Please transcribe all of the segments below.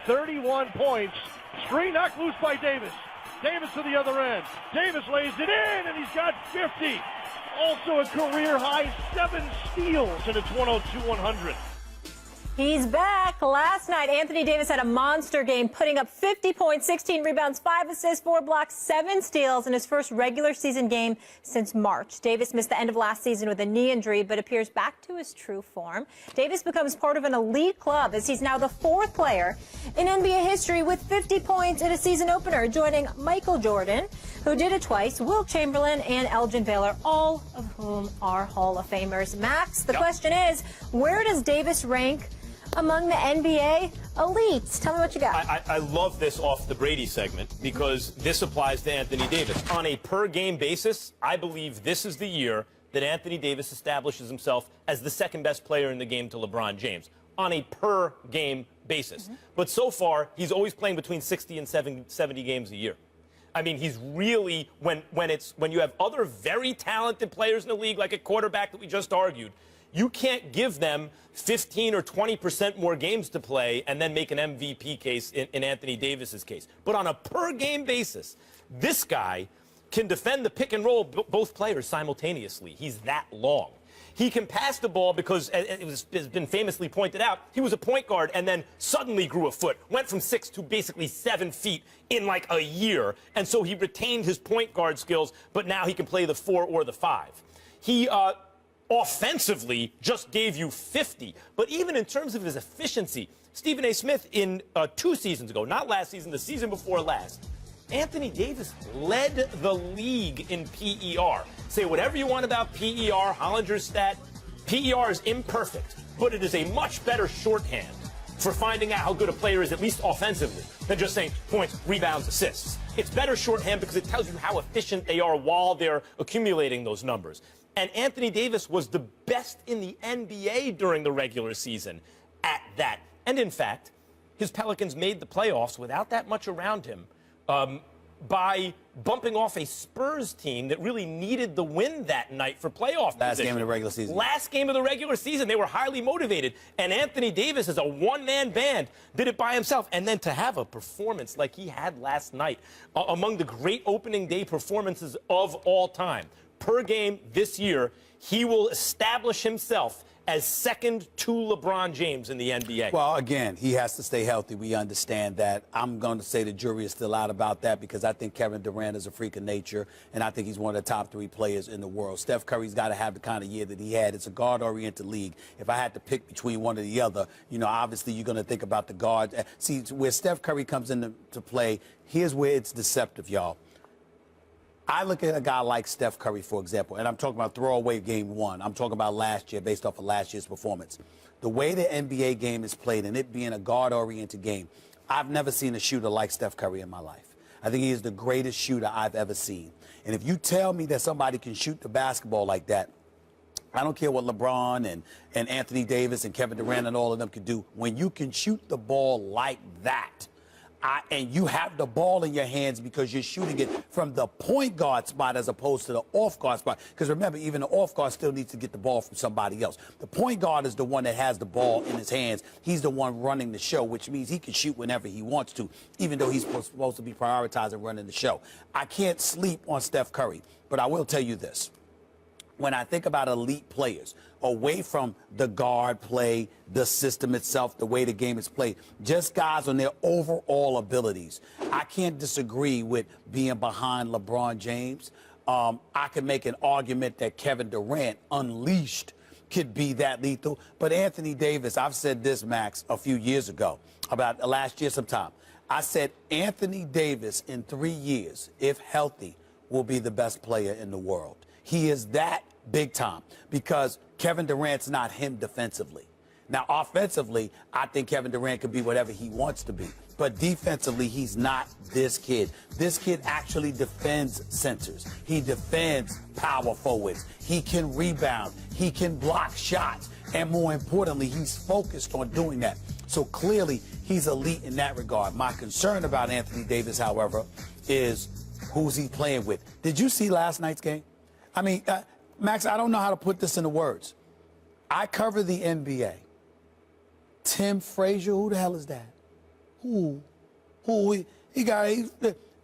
31 points. Screen knocked loose by Davis. Davis to the other end. Davis lays it in, and he's got 50. Also a career-high 7 steals, and it's 102-100. He's back. Last night, Anthony Davis had a monster game, putting up 50 points, 16 rebounds, 5 assists, 4 blocks, 7 steals in his first regular season game since March. Davis missed the end of last season with a knee injury, but appears back to his true form. Davis becomes part of an elite club as he's now the 4th player in NBA history with 50 points in a season opener, joining Michael Jordan, who did it twice, Wilt Chamberlain, and Elgin Baylor, all of whom are Hall of Famers. Max, the question is, where does Davis rank among the NBA elites? Tell me what you got. I love this off the Brady segment because this applies to Anthony Davis. On a per-game basis, I believe this is the year that Anthony Davis establishes himself as the second best player in the game to LeBron James on a per-game basis. But so far, he's always playing between 60 and 70 games a year. I mean, he's really, when you have other very talented players in the league, like a quarterback that we just argued, you can't give them 15 or 20% more games to play and then make an MVP case in Anthony Davis's case. But on a per-game basis, this guy can defend the pick and roll both players simultaneously. He's that long. He can pass the ball because, has been famously pointed out, he was a point guard and then suddenly grew a foot, went from 6 to basically 7 feet in like a year. And so he retained his point guard skills, but now he can play the 4 or the 5. He offensively just gave you 50. But even in terms of his efficiency, Stephen A. Smith in 2 seasons ago, not last season, the season before last, Anthony Davis led the league in PER. Say whatever you want about PER, Hollinger's stat. PER is imperfect, but it is a much better shorthand for finding out how good a player is, at least offensively, than just saying points, rebounds, assists. It's better shorthand because it tells you how efficient they are while they're accumulating those numbers. And Anthony Davis was the best in the NBA during the regular season at that. And in fact, his Pelicans made the playoffs without that much around him by bumping off a Spurs team that really needed the win that night for playoff Last position. game of the regular season. Last game of the regular season. They were highly motivated. And Anthony Davis, as a one-man band, did it by himself. And then to have a performance like he had last night, among the great opening day performances of all time, per game this year, he will establish himself as second to LeBron James in the NBA. Well, again, he has to stay healthy. We understand that. I'm going to say the jury is still out about that because I think Kevin Durant is a freak of nature, and I think he's one of the top 3 players in the world. Steph Curry's got to have the kind of year that he had. It's a guard-oriented league. If I had to pick between one or the other, you know, obviously you're going to think about the guard. See, where Steph Curry comes into play, here's where it's deceptive, y'all. I look at a guy like Steph Curry, for example, and I'm talking about throwaway game 1. I'm talking about last year based off of last year's performance. The way the NBA game is played and it being a guard-oriented game, I've never seen a shooter like Steph Curry in my life. I think he is the greatest shooter I've ever seen. And if you tell me that somebody can shoot the basketball like that, I don't care what LeBron and Anthony Davis and Kevin Durant and all of them can do. When you can shoot the ball like that, and you have the ball in your hands because you're shooting it from the point guard spot as opposed to the off guard spot. Because remember, even the off guard still needs to get the ball from somebody else. The point guard is the one that has the ball in his hands. He's the one running the show, which means he can shoot whenever he wants to, even though he's supposed to be prioritizing running the show. I can't sleep on Steph Curry, but I will tell you this. When I think about elite players, away from the guard play, the system itself, the way the game is played, just guys on their overall abilities, I can't disagree with being behind LeBron James. I could make an argument that Kevin Durant, unleashed, could be that lethal. But Anthony Davis, I've said this, Max, a few years ago, about last year sometime. I said Anthony Davis in 3 years, if healthy, will be the best player in the world. He is that big time because Kevin Durant's not him defensively. Now, offensively, I think Kevin Durant could be whatever he wants to be. But defensively, he's not this kid. This kid actually defends centers. He defends power forwards. He can rebound. He can block shots. And more importantly, he's focused on doing that. So clearly, he's elite in that regard. My concern about Anthony Davis, however, is who's he playing with. Did you see last night's game? I mean, Max, I don't know how to put this into words. I cover the NBA. Tim Frazier, who the hell is that? Who? He got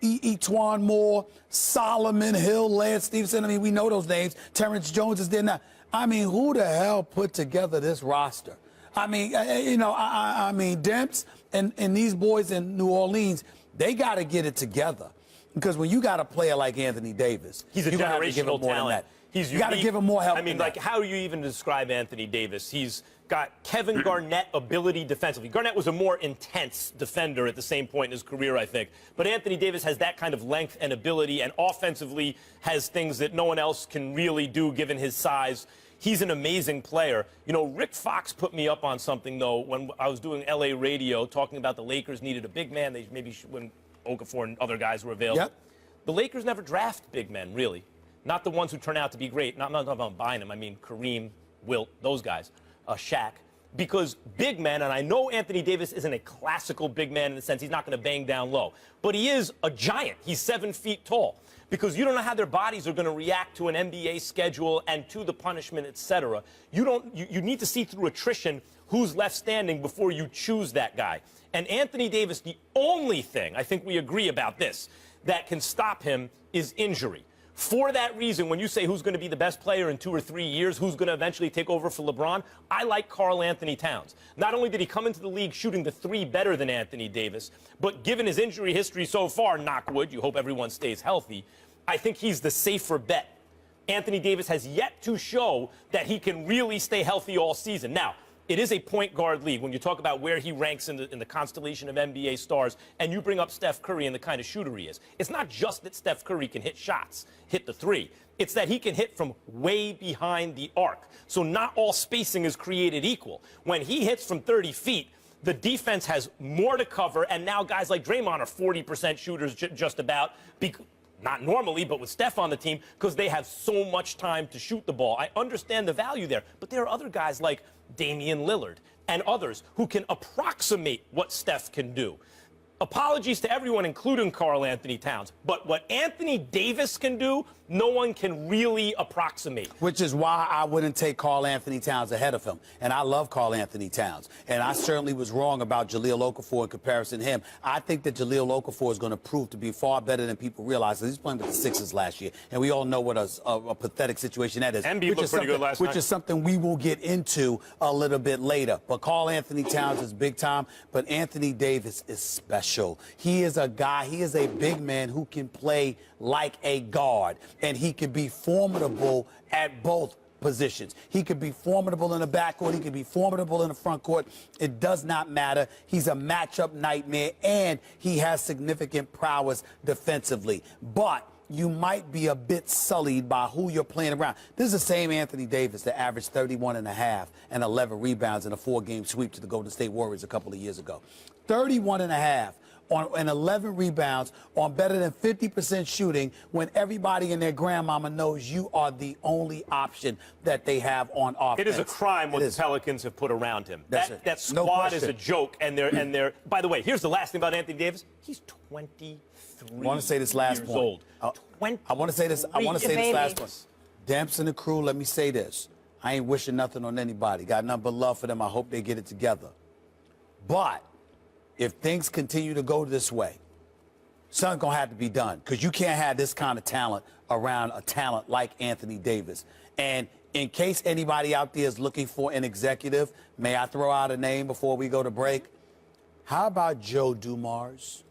Etwan Moore, Solomon Hill, Lance Stevenson. I mean, we know those names. Terrence Jones is there now. I mean, who the hell put together this roster? I mean, I mean, Demps and these boys in New Orleans, they got to get it together. Because when you got a player like Anthony Davis, he's a generational talent. You got to give him more help. I mean, like, how do you even describe Anthony Davis? He's got Kevin Garnett ability defensively. Garnett was a more intense defender at the same point in his career, I think. But Anthony Davis has that kind of length and ability, and offensively has things that no one else can really do given his size. He's an amazing player. You know, Rick Fox put me up on something, though, when I was doing LA radio, talking about the Lakers needed a big man. They maybe when Okafor and other guys were available. Yep. The Lakers never draft big men, really. Not the ones who turn out to be great. Not about buying them. I mean, Kareem, Wilt, those guys. Shaq. Because big men, and I know Anthony Davis isn't a classical big man in the sense he's not going to bang down low, but he is a giant. He's 7 feet tall. Because you don't know how their bodies are going to react to an NBA schedule and to the punishment, etc. You need to see through attrition who's left standing before you choose that guy. And Anthony Davis, the only thing, I think we agree about this, that can stop him is injury. For that reason, when you say who's going to be the best player in 2 or 3 years, who's going to eventually take over for LeBron, I like Karl Anthony Towns. Not only did he come into the league shooting the three better than Anthony Davis, but given his injury history so far, knock wood, you hope everyone stays healthy, I think he's the safer bet. Anthony Davis has yet to show that he can really stay healthy all season. Now, it is a point guard league when you talk about where he ranks in the constellation of NBA stars, and you bring up Steph Curry and the kind of shooter he is. It's not just that Steph Curry can hit shots, hit the three. It's that he can hit from way behind the arc. So not all spacing is created equal. When he hits from 30 feet, the defense has more to cover, and now guys like Draymond are 40% shooters just about. Not normally, but with Steph on the team, because they have so much time to shoot the ball. I understand the value there, but there are other guys like Damian Lillard and others who can approximate what Steph can do. Apologies to everyone, including Karl Anthony Towns, but what Anthony Davis can do, no one can really approximate. Which is why I wouldn't take Karl Anthony Towns ahead of him. And I love Karl Anthony Towns. And I certainly was wrong about Jahlil Okafor in comparison to him. I think that Jahlil Okafor is going to prove to be far better than people realize. He's playing with the Sixers last year. And we all know what a pathetic situation that is. Embiid looked pretty good last night. Which is something we will get into a little bit later. But Karl Anthony Towns is big time. But Anthony Davis is special. He is a guy, he is a big man who can play like a guard. And he can be formidable at both positions. He could be formidable in the backcourt. He could be formidable in the front court. It does not matter. He's a matchup nightmare, and he has significant prowess defensively. But you might be a bit sullied by who you're playing around. This is the same Anthony Davis that averaged 31.5 and 11 rebounds in a 4-game sweep to the Golden State Warriors a couple of years ago. 31.5 and 11 rebounds on better than 50% shooting when everybody and their grandmama knows you are the only option that they have on offense. It is a crime what the Pelicans have put around him. That squad No is a joke, and they're. By the way, here's the last thing about Anthony Davis. He's 23 I want to say this last years point. old. I want to say this. I want to say this last one. Demps and the crew, let me say this. I ain't wishing nothing on anybody. Got nothing but love for them. I hope they get it together. But if things continue to go this way, something's going to have to be done, because you can't have this kind of talent around a talent like Anthony Davis. And in case anybody out there is looking for an executive, may I throw out a name before we go to break? How about Joe Dumars,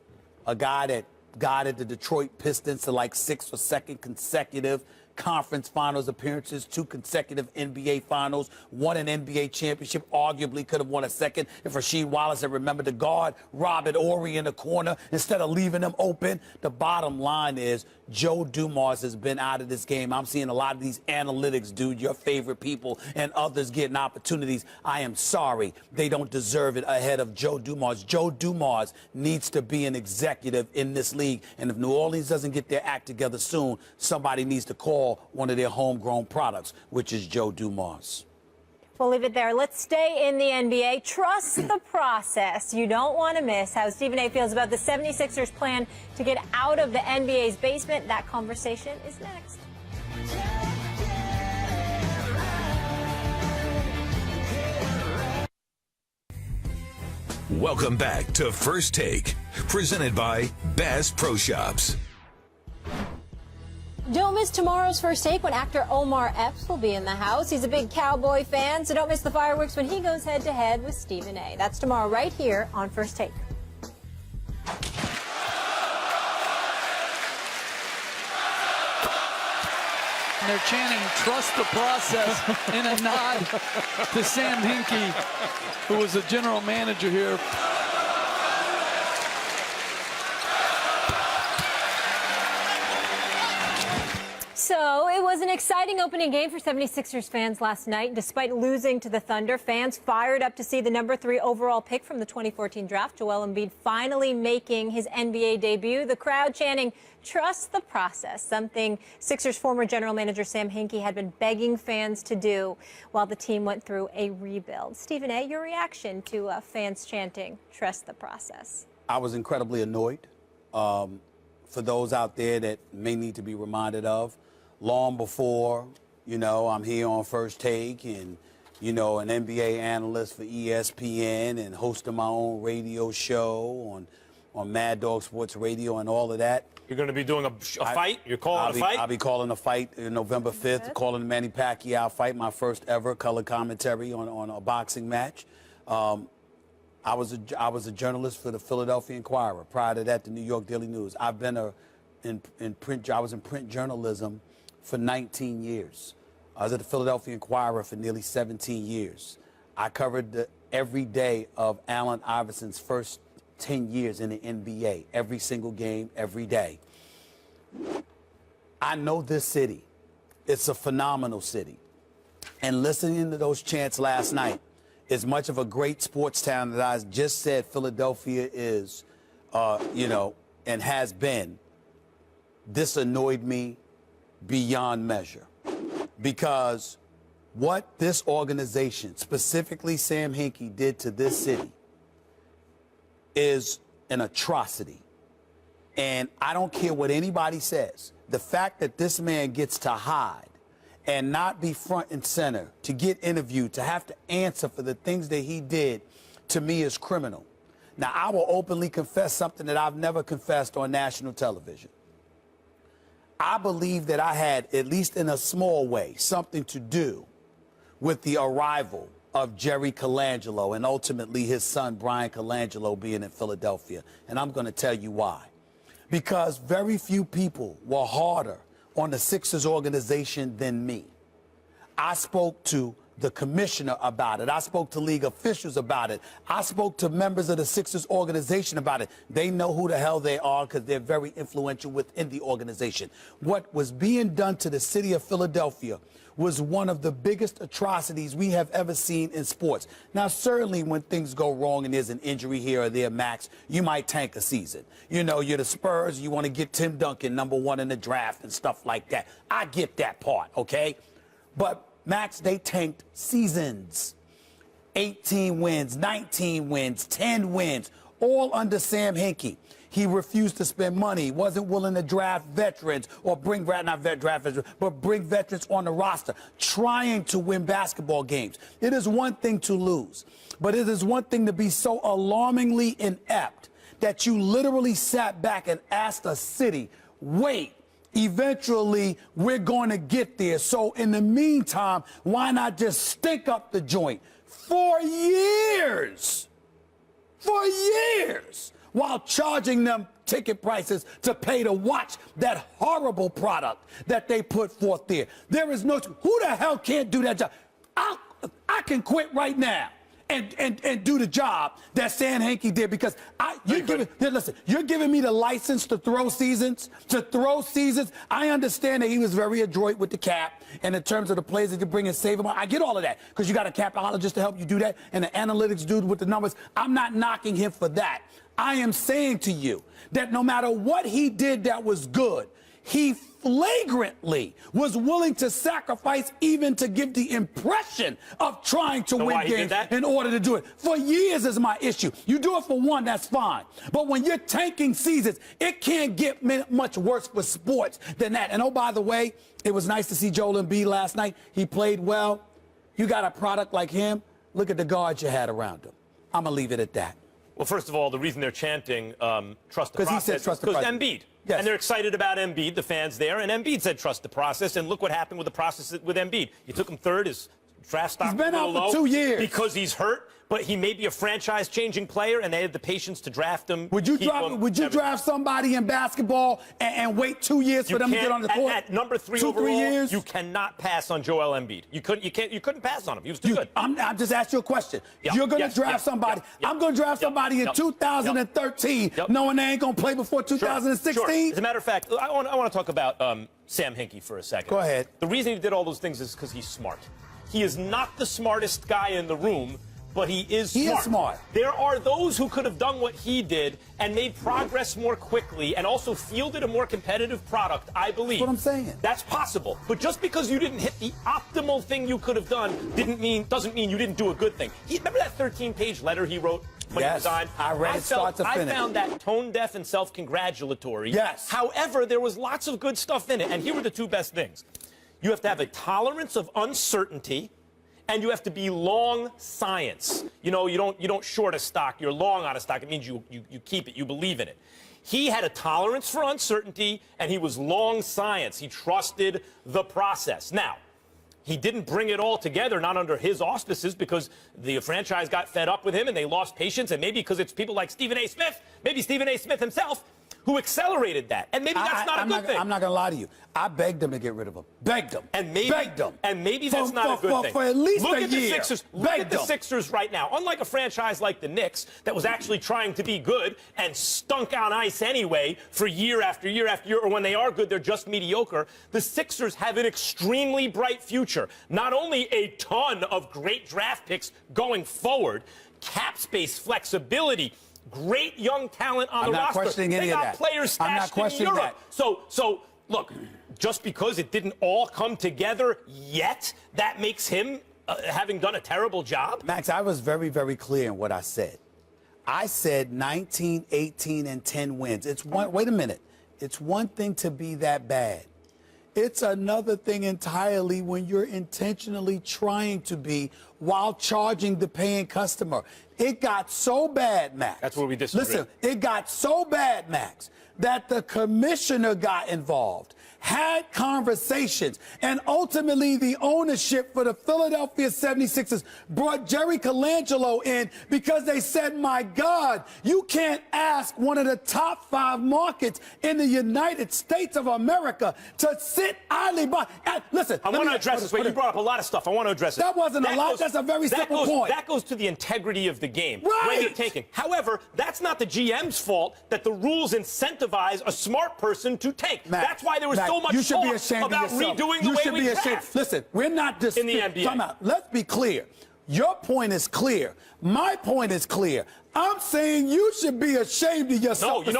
a guy that guided the Detroit Pistons to like 6 or 7 consecutive conference finals appearances, 2 consecutive NBA finals, won an NBA championship, arguably could have won a second if Rasheed Wallace had remembered to guard Robert Horry in the corner instead of leaving them open. The bottom line is Joe Dumars has been out of this game. I'm seeing a lot of these analytics, dude, your favorite people, and others getting opportunities. I am sorry. They don't deserve it ahead of Joe Dumars. Joe Dumars needs to be an executive in this league, and if New Orleans doesn't get their act together soon, somebody needs to call one of their homegrown products, which is Joe Dumars. We'll leave it there. Let's stay in the NBA. Trust the process. You don't want to miss how Stephen A. feels about the 76ers' plan to get out of the NBA's basement. That conversation is next. Welcome back to First Take, presented by Bass Pro Shops. Don't miss tomorrow's First Take when actor Omar Epps will be in the house. He's a big Cowboy fan, so don't miss the fireworks when he goes head-to-head with Stephen A. That's tomorrow right here on First Take. And they're chanting, "Trust the process," in a nod to Sam Hinkie, who was the general manager here. So it was an exciting opening game for 76ers fans last night. Despite losing to the Thunder, fans fired up to see the number 3 overall pick from the 2014 draft, Joel Embiid, finally making his NBA debut. The crowd chanting, "Trust the process," something Sixers former general manager Sam Hinkie had been begging fans to do while the team went through a rebuild. Stephen A., your reaction to fans chanting, "Trust the process"? I was incredibly annoyed. For those out there that may need to be reminded of, long before, I'm here on First Take and, an NBA analyst for ESPN and hosting my own radio show on Mad Dog Sports Radio and all of that. You're going to be doing a fight? You're calling a fight? I'll be calling a fight November 5th, calling the Manny Pacquiao fight, my first ever color commentary on a boxing match. I was a journalist for the Philadelphia Inquirer. Prior to that, the New York Daily News. I've been I was in print journalism for 19 years. I was at the Philadelphia Inquirer for nearly 17 years. I covered every day of Allen Iverson's first 10 years in the NBA, every single game, every day. I know this city. It's a phenomenal city. And listening to those chants last night, as much of a great sports town that I just said Philadelphia is, and has been, this annoyed me beyond measure. Because what this organization, specifically Sam Hinkie, did to this city is an atrocity. And I don't care what anybody says. The fact that this man gets to hide and not be front and center, to get interviewed, to have to answer for the things that he did, to me is criminal. Now, I will openly confess something that I've never confessed on national television. I believe that I had, at least in a small way, something to do with the arrival of Jerry Colangelo and ultimately his son, Brian Colangelo, being in Philadelphia. And I'm going to tell you why. Because very few people were harder on the Sixers organization than me. I spoke to the commissioner about it. I spoke to league officials about it. I spoke to members of the Sixers organization about it. They know who the hell they are because they're very influential within the organization. What was being done to the city of Philadelphia was one of the biggest atrocities we have ever seen in sports. Now, certainly when things go wrong and there's an injury here or there, Max, you might tank a season. You're the Spurs, you want to get Tim Duncan #1 in the draft and stuff like that. I get that part, okay? But Max, they tanked seasons. 18 wins, 19 wins, 10 wins, all under Sam Hinkie. He refused to spend money, wasn't willing to draft veterans or bring veterans on the roster, trying to win basketball games. It is one thing to lose, but it is one thing to be so alarmingly inept that you literally sat back and asked a city, wait, eventually, we're going to get there. So in the meantime, why not just stink up the joint for years? For years, while charging them ticket prices to pay to watch that horrible product that they put forth there. There is no, who the hell can't do that job? I can quit right now and do the job that Sam Hinkie did, because you're giving me the license to throw seasons. I understand that he was very adroit with the cap and in terms of the players that you bring and save them. I get all of that because you got a capologist to help you do that and an analytics dude with the numbers. I'm not knocking him for that. I am saying to you that no matter what he did that was good, he flagrantly was willing to sacrifice even to give the impression of trying to win games in order to do it. For years is my issue. You do it for one, that's fine. But when you're tanking seasons, it can't get much worse for sports than that. And oh, by the way, it was nice to see Joel Embiid last night. He played well. You got a product like him. Look at the guards you had around him. I'm going to leave it at that. Well, first of all, the reason they're chanting trust the process he said trust the because process. Embiid. Yes. And they're excited about Embiid, the fans there, and Embiid said trust the process, and look what happened with the process with Embiid. You took him third, his draft stock He's been was a little out for low 2 years. because he's hurt, but he may be a franchise-changing player, and they had the patience to draft him. Would you draft somebody in basketball and wait 2 years for them to get on the court? At number 3 overall, 3 years? you cannot pass on Joel Embiid. You couldn't pass on him. He was too good. I'm just asking you a question. Yep, You're going to yes, draft yep, somebody. yep, I'm going to draft somebody in 2013, knowing they ain't going to play before 2016. Sure. As a matter of fact, I want to talk about Sam Hinkie for a second. Go ahead. The reason he did all those things is because he's smart. He is not the smartest guy in the room, but he is smart. He is smart. There are those who could have done what he did and made progress more quickly and also fielded a more competitive product, I believe. That's what I'm saying. That's possible. But just because you didn't hit the optimal thing you could have done doesn't mean you didn't do a good thing. Remember that 13-page letter he wrote when he resigned? I read it start to finish. I found that tone-deaf and self-congratulatory. Yes. However, there was lots of good stuff in it, and here were the two best things. You have to have a tolerance of uncertainty, and you have to be long science. You know, you don't short a stock, you're long on a stock. It means you keep it, you believe in it. He had a tolerance for uncertainty, and he was long science. He trusted the process. Now, he didn't bring it all together, not under his auspices, because the franchise got fed up with him and they lost patience, and maybe because it's people like Stephen A. Smith, maybe Stephen A. Smith himself, who accelerated that. And maybe that's not a good thing. I'm not going to lie to you. I begged them to get rid of him. Begged them. Begged them. And maybe that's not a good thing. For at least look a at the year. Sixers. Look at the Sixers right now. Unlike a franchise like the Knicks that was actually trying to be good and stunk on ice anyway for year after year after year, or when they are good, they're just mediocre, the Sixers have an extremely bright future. Not only a ton of great draft picks going forward, cap space flexibility, great young talent on the roster. I'm not questioning any of that. They got players stashed in Europe. So look, just because it didn't all come together yet, that makes him having done a terrible job? Max, I was very, very clear in what I said. I said 19, 18, and 10 wins. It's one. Wait a minute. It's one thing to be that bad. It's another thing entirely when you're intentionally trying to be while charging the paying customer. It got so bad, Max. That's where we disagree. Listen, it got so bad, Max, that the commissioner got involved, had conversations, and ultimately the ownership for the Philadelphia 76ers brought Jerry Colangelo in because they said, my God, you can't ask one of the top 5 markets in the United States of America to sit idly by. Listen, I want to address this. Wait, you brought up a lot of stuff. I want to address it. That wasn't a lot. That's a very simple point. That goes to the integrity of the game. Right. When you're tanking. However, that's not the GM's fault that the rules incentivize a smart person to tank. Max, that's why there was so much you should talk be ashamed about of yourself. redoing the way we draft. Listen, we're not just in the NBA. Let's be clear. Your point is clear. My point is clear. I'm saying you should be ashamed of yourself. You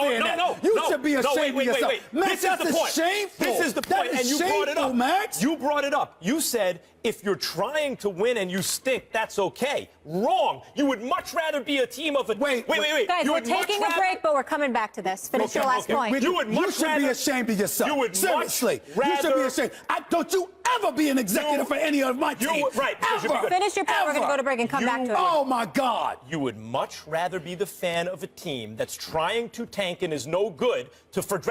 should be ashamed of yourself. Wait. Max, this is the point. Shameful. This is the point, and you brought it up. Max. You brought it up. You said if you're trying to win and you stink, that's okay. Wrong. You would much rather be a team of a. Wait. Guys, we're taking a break, but we're coming back to this. Finish your last point. You should be ashamed of yourself. You would seriously. Much you should be ashamed. Don't you ever be an executive for any of my team. Right. Ever. Finish your point. We're going to go to break and come back to it. Oh my God. You would much rather be the fan of a team that's trying to tank and is no good for draft.